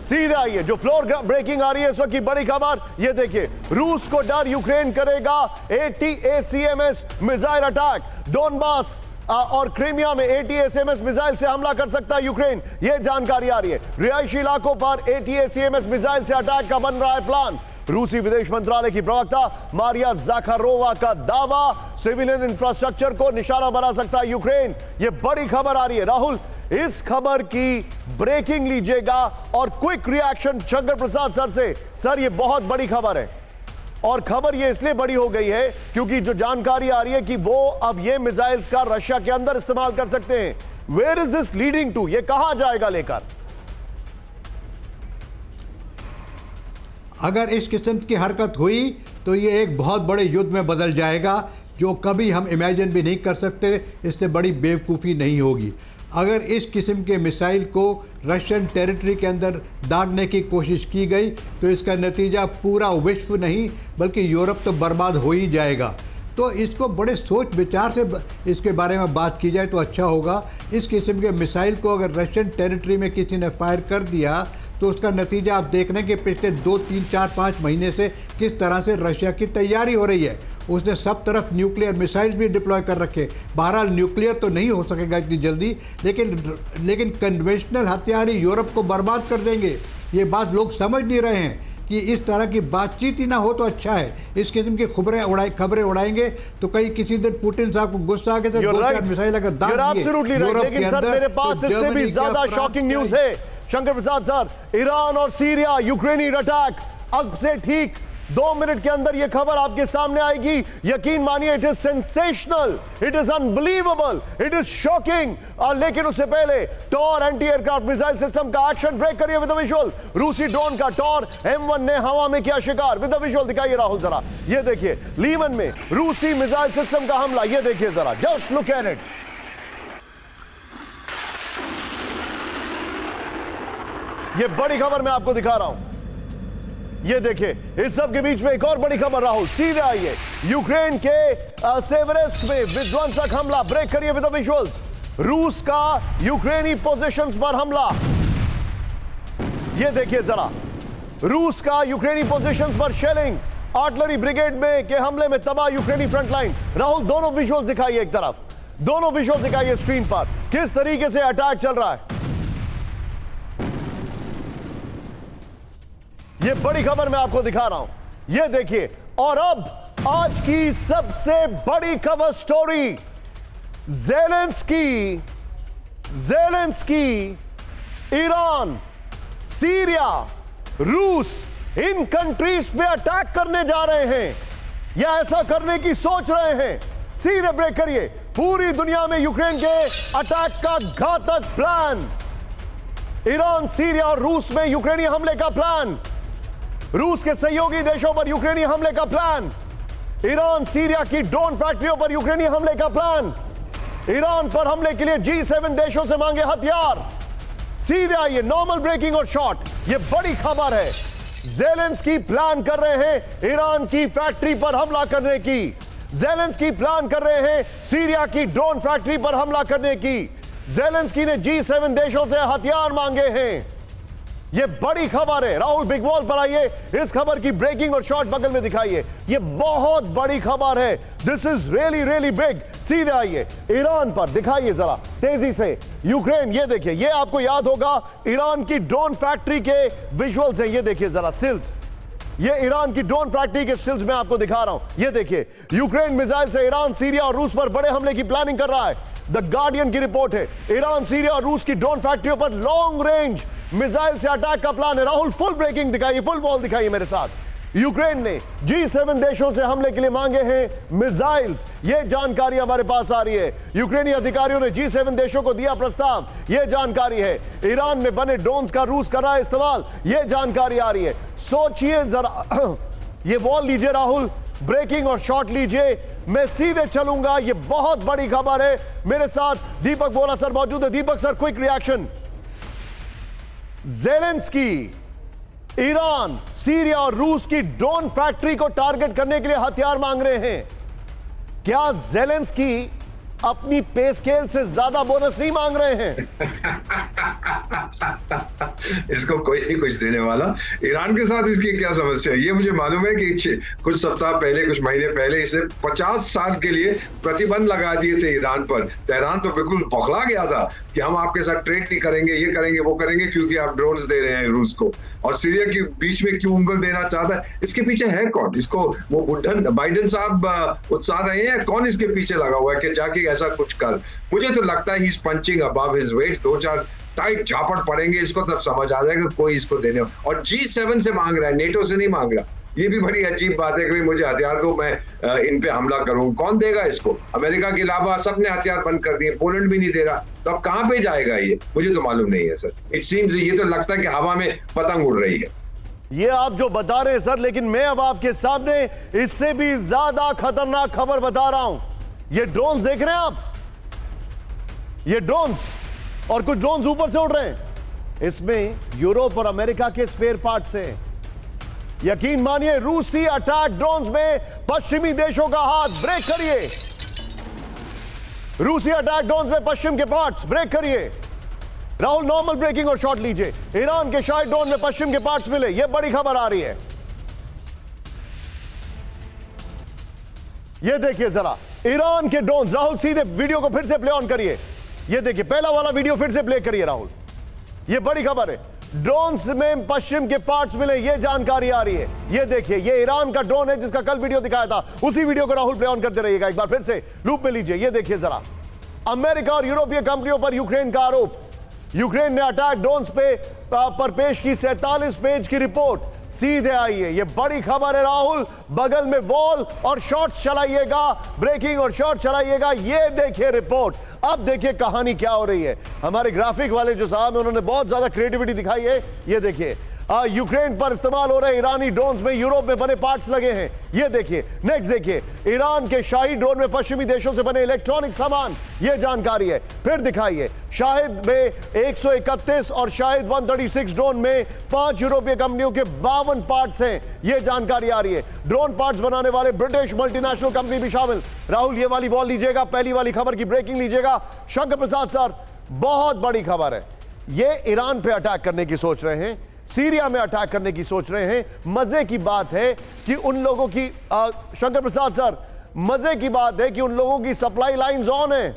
सीधे आइए, जो फ्लोर ब्रेकिंग आ रही है इस वक्त की बड़ी खबर, ये देखिए। रूस को डर, यूक्रेन करेगा ATACMS मिसाइल अटैक। डोनबास और क्रीमिया में ATACMS मिसाइल से हमला कर सकता है यूक्रेन, यह जानकारी आ रही है। रिहायशी इलाकों पर ATACMS मिसाइल से अटैक का बन रहा है प्लान। रूसी विदेश मंत्रालय की प्रवक्ता मारिया ज़ाखारोवा का दावा, सिविलियन इंफ्रास्ट्रक्चर को निशाना बना सकता है यूक्रेन। यह बड़ी खबर आ रही है राहुल। इस खबर की ब्रेकिंग लीजिएगा और quick reaction Shankar Prasad sir से। सर, यह बहुत बड़ी खबर है, और खबर यह इसलिए बड़ी हो गई है क्योंकि जो जानकारी आ रही है कि वो अब ये मिसाइल्स का रशिया के अंदर इस्तेमाल कर सकते हैं। Where is this leading to, ये कहां जाएगा लेकर? अगर इस किस्म की हरकत हुई तो ये एक बहुत बड़े युद्ध में बदल जाएगा, जो कभी हम इमेजिन भी नहीं कर सकते। इससे बड़ी बेवकूफ़ी नहीं होगी। अगर इस किस्म के मिसाइल को रशियन टेरिटरी के अंदर दागने की कोशिश की गई तो इसका नतीजा पूरा विश्व नहीं बल्कि यूरोप तो बर्बाद हो ही जाएगा। तो इसको बड़े सोच विचार से इसके बारे में बात की जाए तो अच्छा होगा। इस किस्म के मिसाइल को अगर रशियन टेरिटरी में किसी ने फायर कर दिया तो उसका नतीजा आप देख रहे हैं कि पिछले 2, 3, 4, 5 महीने से किस तरह से रशिया की तैयारी हो रही है। उसने सब तरफ न्यूक्लियर मिसाइल्स भी डिप्लॉय कर रखे। बहरहाल न्यूक्लियर तो नहीं हो सकेगा इतनी जल्दी, लेकिन कन्वेंशनल हथियार यूरोप को बर्बाद कर देंगे। ये बात लोग समझ नहीं रहे हैं कि इस तरह की बातचीत ही ना हो तो अच्छा है। इस किस्म की खबरें उड़ाएंगे तो कहीं किसी दिन पुतिन साहब को गुस्सा आ के 2-4 मिसाइल अगर दाग दिए यूरोप के अंदर, मेरे पास इससे भी ज्यादा शॉकिंग न्यूज है शंकर प्रसाद सर। ईरान और सीरिया यूक्रेनी अटैक, अब से ठीक 2 मिनट के अंदर यह खबर आपके सामने आएगी। यकीन मानिए, it is sensational, it is unbelievable, it is shocking. लेकिन उससे पहले Tor anti aircraft missile system का एक्शन, ब्रेक करिए विद द विजुअल। रूसी ड्रोन का टॉर M1 ने हवा में किया शिकार, विद द विजुअल दिखाइए राहुल जरा। ये देखिए, लीवन में रूसी मिसाइल सिस्टम का हमला, ये देखिए जरा, जस्ट लुक एट इट। ये बड़ी खबर मैं आपको दिखा रहा हूं, ये देखिए। इस सब के बीच में एक और बड़ी खबर राहुल, सीधे आइए। यूक्रेन के सेवेरेस्क में विध्वंसक हमला, ब्रेक करिए विद द विजुअल्स। रूस का यूक्रेनी पोजीशंस पर हमला, ये देखिए जरा। रूस का यूक्रेनी पोजीशंस पर शेलिंग, आर्टिलरी ब्रिगेड में के हमले में तबाह यूक्रेनी फ्रंटलाइन। राहुल दोनों विजुअल्स दिखाइए, एक तरफ दोनों विजुअल्स दिखाइए स्क्रीन पर, किस तरीके से अटैक चल रहा है। ये बड़ी खबर मैं आपको दिखा रहा हूं, ये देखिए। और अब आज की सबसे बड़ी खबर स्टोरी, ज़ेलेंस्की ईरान, सीरिया, रूस, इन कंट्रीज पे अटैक करने जा रहे हैं या ऐसा करने की सोच रहे हैं। सीधे ब्रेक करिए। पूरी दुनिया में यूक्रेन के अटैक का घातक प्लान, ईरान, सीरिया और रूस में यूक्रेनी हमले का प्लान, रूस के सहयोगी देशों पर यूक्रेनी हमले का प्लान, ईरान सीरिया की ड्रोन फैक्ट्रियों पर यूक्रेनी हमले का प्लान, ईरान पर हमले के लिए G7 देशों से मांगे हथियार। सीधे आइए, नॉर्मल ब्रेकिंग और शॉर्ट, ये बड़ी खबर है। ज़ेलेंस्की प्लान कर रहे हैं ईरान की फैक्ट्री पर हमला करने की, ज़ेलेंस्की प्लान कर रहे हैं सीरिया की ड्रोन फैक्ट्री पर हमला करने की। ज़ेलेंस्की ने G7 देशों से हथियार मांगे हैं। ये बड़ी खबर है। राहुल बिग वॉल पर आइए, इस खबर की ब्रेकिंग और शॉर्ट बगल में दिखाइए। ये बहुत बड़ी खबर है, this is really really big. सीधे आइए, ईरान पर दिखाइए जरा तेजी से। यूक्रेन, ये देखिए, ये आपको याद होगा ईरान की ड्रोन फैक्ट्री के विजुअल्स हैं। ये देखिए जरा स्टिल्स, ये ईरान की ड्रोन फैक्ट्री के स्टिल्स मैं आपको दिखा रहा हूं। ये देखिए, यूक्रेन मिसाइल से ईरान, सीरिया और रूस पर बड़े हमले की प्लानिंग कर रहा है। द गार्डियन की रिपोर्ट है, ईरान, सीरिया और रूस की ड्रोन फैक्ट्रियों पर लॉन्ग रेंज मिसाइल से अटैक का प्लान है। राहुल फुल ब्रेकिंग दिखाइए, फुल वॉल दिखाइए मेरे साथ। यूक्रेन ने G7 देशों से हमले के लिए मांगे हैं मिसाइल्स, ये जानकारी हमारे पास आ रही है। यूक्रेनी अधिकारियों ने G7 देशों को दिया प्रस्ताव, ये जानकारी है। ईरान में बने ड्रोन्स का रूस कर रहा है इस्तेमाल, ये जानकारी आ रही है। सोचिए जरा, ये वॉल लीजिए राहुल, ब्रेकिंग और शॉर्ट लीजिए, मैं सीधे चलूंगा। ये बहुत बड़ी खबर है। मेरे साथ दीपक बोरा सर मौजूद है। Deepak sir, quick reaction. Zelensky Iran, Syria और रूस की ड्रोन फैक्ट्री को टारगेट करने के लिए हथियार मांग रहे हैं। क्या ज़ेलेंस्की अपनी पे स्केल से ज्यादा बोनस नहीं मांग रहे हैं? इसको कोई नहीं कुछ देने वाला। ईरान के साथ इसकी क्या समस्या है? ये मुझे मालूम है कि कुछ सप्ताह पहले, कुछ महीने पहले इसने 50 साल के लिए प्रतिबंध लगा दिए थे ईरान पर। तेहरान तो बिल्कुल बौखला गया था कि हम आपके साथ ट्रेड नहीं करेंगे, ये करेंगे, वो करेंगे, क्योंकि आप ड्रोन्स दे रहे हैं रूस को। और सीरिया के बीच में क्यों उंगल देना चाहता है? इसके पीछे है कौन? इसको वो बुढ़न बाइडेन साहब उत्साह रहे हैं? कौन इसके पीछे लगा हुआ है कि जाके ऐसा कुछ कर? मुझे तो लगता है he is punching above his weight. 2-4 tight झापड़ पड़ेंगे इसको, तब समझ आ जाएगा कोई इसको देने। और G7 से मांग रहा है, नेटो से नहीं मांग रहा। ये भी बड़ी अजीब बात है कि मुझे हथियार दो, मैं इन पे हमला करूं। कौन देगा इसको? अमेरिका के अलावा सबने हथियार बंद कर दिए, पोलैंड भी नहीं दे रहा। तो अब कहां पे जाएगा ये? मुझे तो मालूम नहीं है सर। इट सीम्स ये तो लगता है कि हवा में पतंग उड़ रही है। ये आप जो बता रहे हैं सर, लेकिन मैं अब आपके सामने इससे भी ज्यादा खतरनाक खबर बता रहा हूं। ये ड्रोन्स देख रहे हैं आप, ये ड्रोन्स, और कुछ ड्रोन्स ऊपर से उड़ रहे हैं। इसमें यूरोप और अमेरिका के स्पेयर पार्ट्स हैं। यकीन मानिए, रूसी अटैक ड्रोन्स में पश्चिमी देशों का हाथ। ब्रेक करिए, रूसी अटैक ड्रोन्स में पश्चिम के पार्ट्स। ब्रेक करिए राहुल, नॉर्मल ब्रेकिंग और शॉट लीजिए। ईरान के शाही ड्रोन में पश्चिम के पार्ट्स मिले, यह बड़ी खबर आ रही है। यह देखिए जरा, ईरान के ड्रोन्स। राहुल सीधे वीडियो को फिर से प्ले ऑन करिए। यह देखिए, पहला वाला वीडियो फिर से प्ले करिए राहुल। यह बड़ी खबर है, ड्रोन्स में पश्चिम के पार्ट्स मिले, यह जानकारी आ रही है। यह देखिए, यह ईरान का ड्रोन है जिसका कल वीडियो दिखाया था। उसी वीडियो को राहुल प्ले ऑन करते रहिएगा, एक बार फिर से लूप में लीजिए। यह देखिए जरा, अमेरिका और यूरोपीय कंपनियों पर यूक्रेन का आरोप। यूक्रेन ने अटैक ड्रोन्स पर पेश की 47 पेज की रिपोर्ट। सीधे आइए, यह बड़ी खबर है राहुल। बगल में वॉल और शॉर्ट्स चलाइएगा, ब्रेकिंग और शॉर्ट चलाइएगा। यह देखिए रिपोर्ट। अब देखिए कहानी क्या हो रही है। हमारे ग्राफिक वाले जो साहब हैं, उन्होंने बहुत ज्यादा क्रिएटिविटी दिखाई है। यह देखिए, यूक्रेन पर इस्तेमाल हो रहे ईरानी ड्रोन्स में यूरोप में बने पार्ट्स लगे हैं। ये देखिए, नेक्स्ट देखिए, ईरान के शाही ड्रोन में पश्चिमी देशों से बने इलेक्ट्रॉनिक सामान, ये जानकारी है। फिर दिखाइए, शाहिद में 131 और शाहिद 136 ड्रोन में 5 यूरोपीय कंपनियों के 52 पार्ट्स हैं, ये जानकारी आ रही है। ड्रोन पार्ट्स बनाने वाले ब्रिटिश मल्टीनेशनल कंपनी भी शामिल। राहुल, ये वाली वॉल लीजिएगा, पहली वाली खबर की ब्रेकिंग लीजिएगा। शंकर प्रसाद सर, बहुत बड़ी खबर है। ये ईरान पे अटैक करने की सोच रहे हैं। सीरिया में अटैक करने की सोच रहे हैं। मजे की बात है कि उन लोगों की शंकर प्रसाद सर, मजे की बात है कि उन लोगों की सप्लाई लाइंस ऑन है,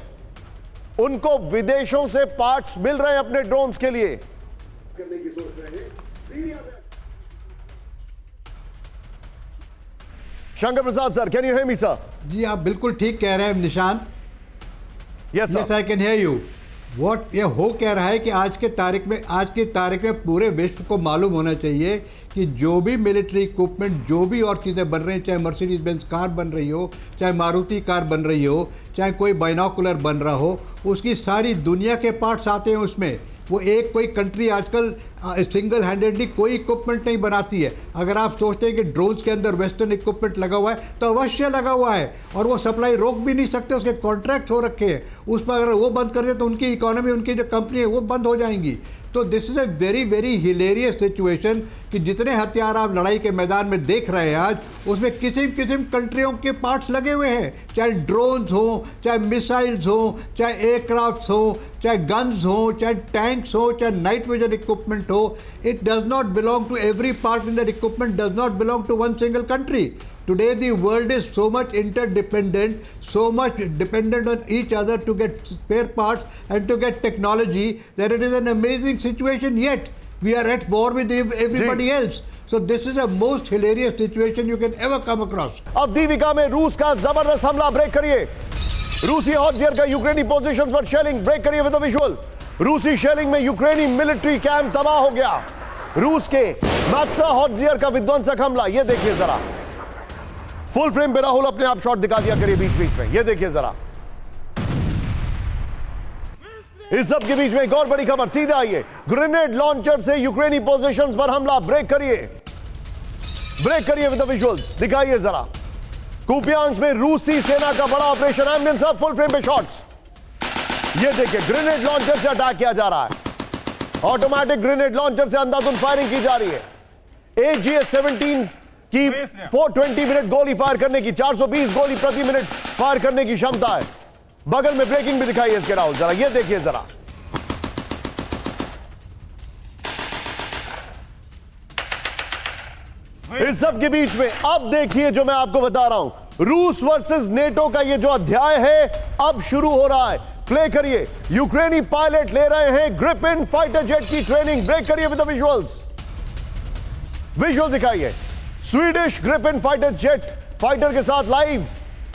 उनको विदेशों से पार्ट्स मिल रहे हैं अपने ड्रोन्स के लिए। करने की सोच रहे हैं सीरिया में। Shankar Prasad sir, can you hear me sir? जी आप बिल्कुल ठीक कह रहे हैं Nishant. Yes yes I can hear you. What ये हो कह रहा है कि आज की तारीख में पूरे विश्व को मालूम होना चाहिए कि जो भी मिलिट्री इक्विपमेंट, जो भी और चीज़ें बन रही हैं, चाहे मर्सिडीज बेंज कार बन रही हो, चाहे मारुति कार बन रही हो, चाहे कोई बाइनोकुलर बन रहा हो, उसकी सारी दुनिया के पार्ट्स आते हैं उसमें। वो एक कोई कंट्री आजकल सिंगल हैंडेडली कोई इक्विपमेंट नहीं बनाती है। अगर आप सोचते हैं कि ड्रोन्स के अंदर वेस्टर्न इक्विपमेंट लगा हुआ है तो अवश्य लगा हुआ है, और वो सप्लाई रोक भी नहीं सकते, उसके कॉन्ट्रैक्ट हो रखे हैं। उस पर अगर वो बंद कर दे तो उनकी इकोनॉमी, उनकी जो कंपनी है वो बंद हो जाएंगी। तो this is a very very hilarious situation कि जितने हथियार आप लड़ाई के मैदान में देख रहे हैं आज, उसमें किस्म कंट्रियों के पार्ट्स लगे हुए हैं, चाहे ड्रोन्स हो, चाहे मिसाइल्स हो, चाहे एयरक्राफ्ट्स हो, चाहे गन्स हो, चाहे टैंक्स हो, चाहे नाइट विजन इक्विपमेंट हो। It does not belong to every part in that equipment does not belong to one single country. Today the world is so much interdependent, so much dependent on each other to get spare parts and to get technology, that it is an amazing situation, yet we are at war with everybody else. So this is the most hilarious situation you can ever come across. अब दीविका में रूस का जबरदस्त हमला, ब्रेक करिए। रूसी हॉटजियर का यूक्रेनी पोजीशंस पर शेलिंग, ब्रेक करिए विद द विजुअल। रूसी शेलिंग में यूक्रेनी मिलिट्री कैंप तबाह हो गया। रूस के मैत्सा हॉटजियर का विध्वंसक हमला, ये देखिए जरा। फुल फ्रेम पे राहुल अपने आप शॉट दिखा दिया करिए बीच बीच में, ये देखिए जरा। इस सब के बीच में एक और बड़ी खबर सीधा आइए। ग्रेनेड लॉन्चर से यूक्रेनी पोजीशंस पर हमला, ब्रेक करिए विद द विजुअल्स, दिखाइए जरा। कुपियांस्क में रूसी सेना का बड़ा ऑपरेशन, एमएन साहब फुल फ्रेम पे शॉट्स, ये देखिए। ग्रेनेड लॉन्चर से अटैक किया जा रहा है, ऑटोमेटिक ग्रेनेड लॉन्चर से अंधाधुंध फायरिंग की जा रही है। AGS-17 की 420 मिनट गोली फायर करने की, 420 गोली प्रति मिनट फायर करने की क्षमता है। बगल में ब्रेकिंग भी दिखाई है इसके राहुल, जरा ये देखिए जरा। इस सब के बीच में अब देखिए जो मैं आपको बता रहा हूं, रूस वर्सेस नेटो का ये जो अध्याय है अब शुरू हो रहा है। प्ले करिए। यूक्रेनी पायलट ले रहे हैं ग्रिपेन फाइटर जेट की ट्रेनिंग, ब्रेक करिए विद द विजुअल्स, विजुअल दिखाइए। Swedish Gripen fighter jet fighter के साथ लाइव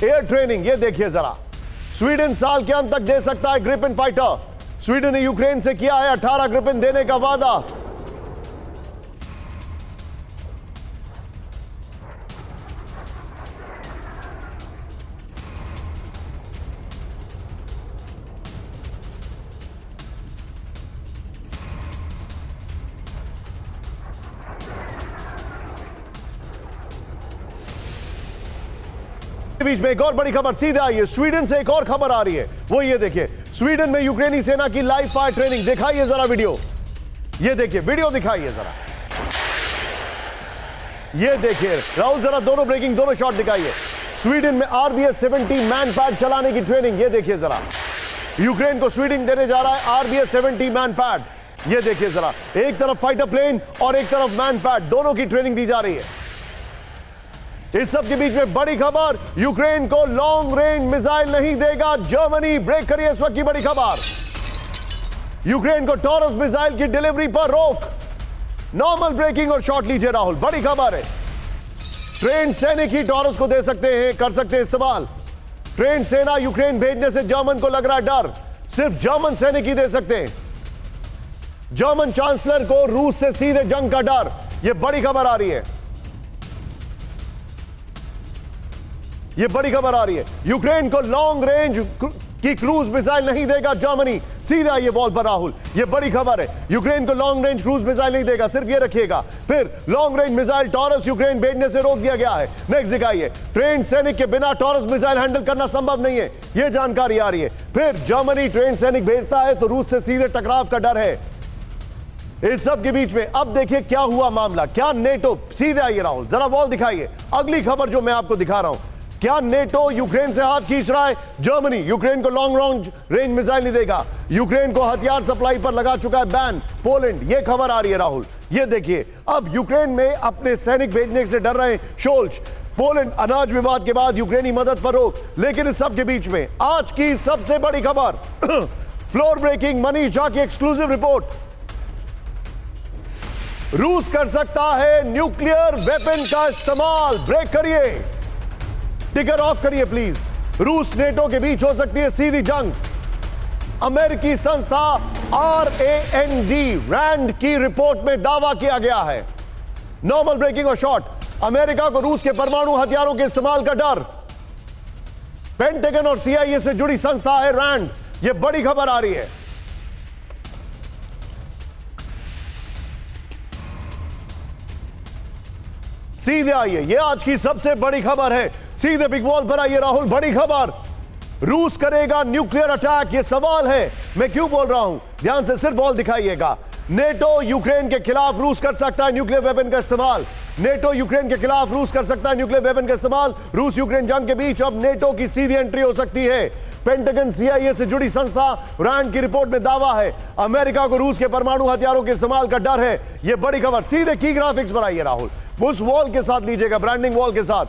एयर ट्रेनिंग, ये देखिए जरा। स्वीडन साल के अंत तक दे सकता है ग्रिपेन फाइटर। स्वीडन ने यूक्रेन से किया है 18 ग्रिपेन देने का वादा। बीच में एक और बड़ी खबर सीधे आई है। स्वीडन से एक और खबर आ रही है, वो ये देखिए। स्वीडन में यूक्रेनी सेना की लाइव फायर ट्रेनिंग, दिखाइए जरा वीडियो, ये देखिए वीडियो दिखाइए जरा, ये देखिए राहुल जरा दोनों ब्रेकिंग, दोनों शॉट दिखाइए। स्वीडन में RBS-70 मैन पैड चलाने की ट्रेनिंग, ये देखिए जरा। यूक्रेन को स्वीडन देने जा रहा है RBS-70 मैन पैड, ये देखिए जरा। एक तरफ फाइटर प्लेन और एक तरफ मैन पैड, दोनों की ट्रेनिंग दी जा रही है। इस सब के बीच में बड़ी खबर, यूक्रेन को लॉन्ग रेंज मिसाइल नहीं देगा जर्मनी, ब्रेक करिए इस वक्त की बड़ी खबर। यूक्रेन को टॉरस मिसाइल की डिलीवरी पर रोक। नॉर्मल ब्रेकिंग और शॉट लीजिए राहुल, बड़ी खबर है। ट्रेन सैनिक ही टॉरस को दे सकते हैं, कर सकते हैं इस्तेमाल। ट्रेन सेना यूक्रेन भेजने से जर्मन को लग रहा है डर, सिर्फ जर्मन सैनिक ही दे सकते हैं। जर्मन चांसलर को रूस से सीधे जंग का डर, यह बड़ी खबर आ रही है, ये बड़ी खबर आ रही है। यूक्रेन को लॉन्ग रेंज की क्रूज मिसाइल नहीं देगा जर्मनी, सीधा ये वॉल पर राहुल, ये बड़ी खबर है। यूक्रेन को लॉन्ग रेंज क्रूज मिसाइल नहीं देगा, सिर्फ ये रखिएगा। फिर long range missile taurus Ukraine भेजने से रोक दिया गया है। नेक्स्ट दिखाइए, ट्रेन सैनिक के बिना टॉरस मिसाइल हैंडल करना संभव नहीं है, ये जानकारी आ रही है। फिर जर्मनी ट्रेन सैनिक भेजता है तो रूस से सीधे टकराव का डर है। इस सब के बीच में अब देखिए क्या हुआ मामला, क्या नेटो, सीधे आइए राहुल जरा वॉल दिखाइए। अगली खबर जो मैं आपको दिखा रहा हूं, क्या नेटो यूक्रेन से हाथ खींच रहा है? जर्मनी यूक्रेन को लॉन्ग रेंज मिसाइल नहीं देगा, यूक्रेन को हथियार सप्लाई पर लगा चुका है बैन। पोलैंड, ये खबर आ रही है राहुल, ये देखिए, अब यूक्रेन में अपने सैनिक भेजने से डर रहे हैं शोल्ज। पोलैंड अनाज विवाद के बाद यूक्रेनी मदद पर रोक, लेकिन इस सब के बीच में आज की सबसे बड़ी खबर फ्लोर ब्रेकिंग मनीष झा की एक्सक्लूसिव रिपोर्ट। रूस कर सकता है न्यूक्लियर वेपन का इस्तेमाल। ब्रेक करिए, टिकर ऑफ करिए प्लीज। रूस नेटो के बीच हो सकती है सीधी जंग। अमेरिकी संस्था रैंड की रिपोर्ट में दावा किया गया है। नॉर्मल ब्रेकिंग और शॉर्ट, अमेरिका को रूस के परमाणु हथियारों के इस्तेमाल का डर। पेंटागन और CIA से जुड़ी संस्था है रैंड। यह बड़ी खबर आ रही है। सीधे आइए, यह आज की सबसे बड़ी खबर है। सीधे बिग वॉल पर आइए राहुल। बड़ी खबर, रूस करेगा न्यूक्लियर अटैक। यह सवाल है, मैं क्यों बोल रहा हूं, ध्यान से सिर्फ वॉल दिखाइएगा। नेटो यूक्रेन के खिलाफ रूस कर सकता है न्यूक्लियर वेपन का इस्तेमाल। नेटो यूक्रेन के खिलाफ रूस कर सकता है न्यूक्लियर वेपन का इस्तेमाल। रूस यूक्रेन जंग के बीच अब नेटो की सीधी एंट्री हो सकती है। पेंटागन CIA से जुड़ी संस्था रैंड की रिपोर्ट में दावा है अमेरिका को रूस के परमाणु हथियारों के इस्तेमाल का डर है। यह बड़ी खबर। सीधे की ग्राफिक्स पर आइए राहुल, उस वॉल के साथ लीजिएगा, ब्रांडिंग वॉल के साथ।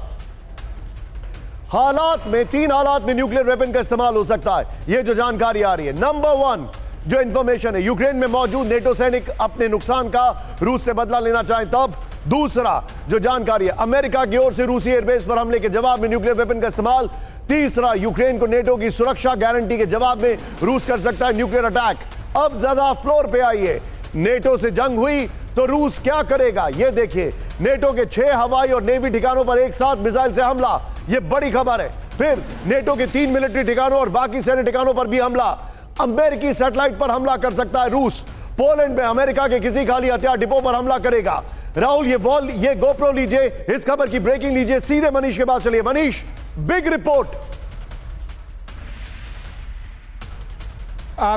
हालात में, 3 हालात में न्यूक्लियर वेपन का इस्तेमाल हो सकता है। यह जो जानकारी आ रही है, नंबर 1 जो इंफॉर्मेशन है, यूक्रेन में मौजूद नेटो सैनिक अपने नुकसान का रूस से बदला लेना चाहें तब। दूसरा जो जानकारी है, अमेरिका की ओर से रूसी एयरबेस पर हमले के जवाब में न्यूक्लियर वेपन का इस्तेमाल। तीसरा, यूक्रेन को नेटो की सुरक्षा गारंटी के जवाब में रूस कर सकता है न्यूक्लियर अटैक। अब ज्यादा फ्लोर पे आइए। नेटो से जंग हुई तो रूस क्या करेगा, यह देखिए। नेटो के 6 हवाई और नेवी ठिकानों पर एक साथ मिसाइल से हमला, यह बड़ी खबर है। फिर नेटो के 3 मिलिट्री ठिकानों और बाकी सैन्य ठिकानों पर भी हमला। अमेरिकी सैटेलाइट पर हमला कर सकता है रूस। पोलैंड में अमेरिका के किसी खाली हथियार डिपो पर हमला करेगा। राहुल, ये वॉल, ये गोप्रो लीजिए, इस खबर की ब्रेकिंग लीजिए। सीधे मनीष के पास चलिए। Manish, big report.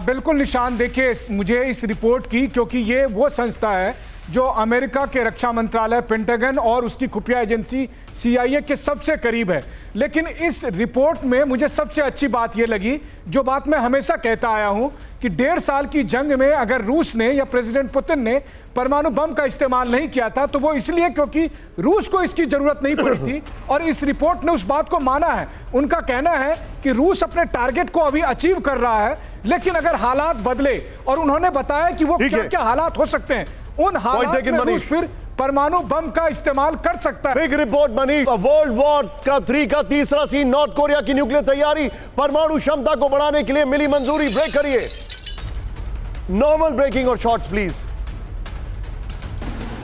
बिल्कुल निशान, देखिए मुझे इस रिपोर्ट की, क्योंकि ये वो संस्था है जो अमेरिका के रक्षा मंत्रालय, पेंटागन और उसकी खुफिया एजेंसी CIA के सबसे करीब है। लेकिन इस रिपोर्ट में मुझे सबसे अच्छी बात यह लगी, जो बात मैं हमेशा कहता आया हूं, कि 1.5 साल की जंग में अगर रूस ने या प्रेसिडेंट पुतिन ने परमाणु बम का इस्तेमाल नहीं किया था तो वो इसलिए क्योंकि रूस को इसकी जरूरत नहीं पड़ी थी। और इस रिपोर्ट ने उस बात को माना है। उनका कहना है कि रूस अपने टारगेट को अभी अचीव कर रहा है, लेकिन अगर हालात बदले, और उन्होंने बताया कि वो क्या क्या हालात हो सकते हैं, उन हालात में रूस फिर परमाणु बम का इस्तेमाल कर सकता है। Big report Manish. World war 3 का तीसरा सीन, नॉर्थ कोरिया की न्यूक्लियर तैयारी, परमाणु क्षमता को बढ़ाने के लिए मिली मंजूरी। ब्रेक करिए, नॉर्मल ब्रेकिंग और शॉर्ट्स प्लीज।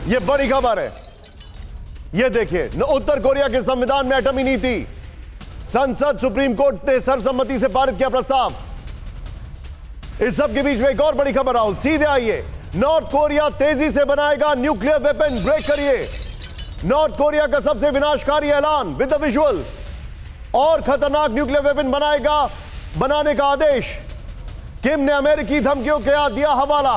यह बड़ी खबर है। यह देखिए, उत्तर कोरिया के संविधान में एटमी नीति, संसद सुप्रीम कोर्ट ने सर्वसम्मति से पारित किया प्रस्ताव। इस सब के बीच में एक और बड़ी खबर राहुल, सीधे आइए। नॉर्थ कोरिया तेजी से बनाएगा न्यूक्लियर वेपन। ब्रेक करिए, नॉर्थ कोरिया का सबसे विनाशकारी ऐलान विद द विजुअल। और खतरनाक न्यूक्लियर वेपन बनाने का आदेश। किम ने अमेरिकी धमकियों के दिया हवाला।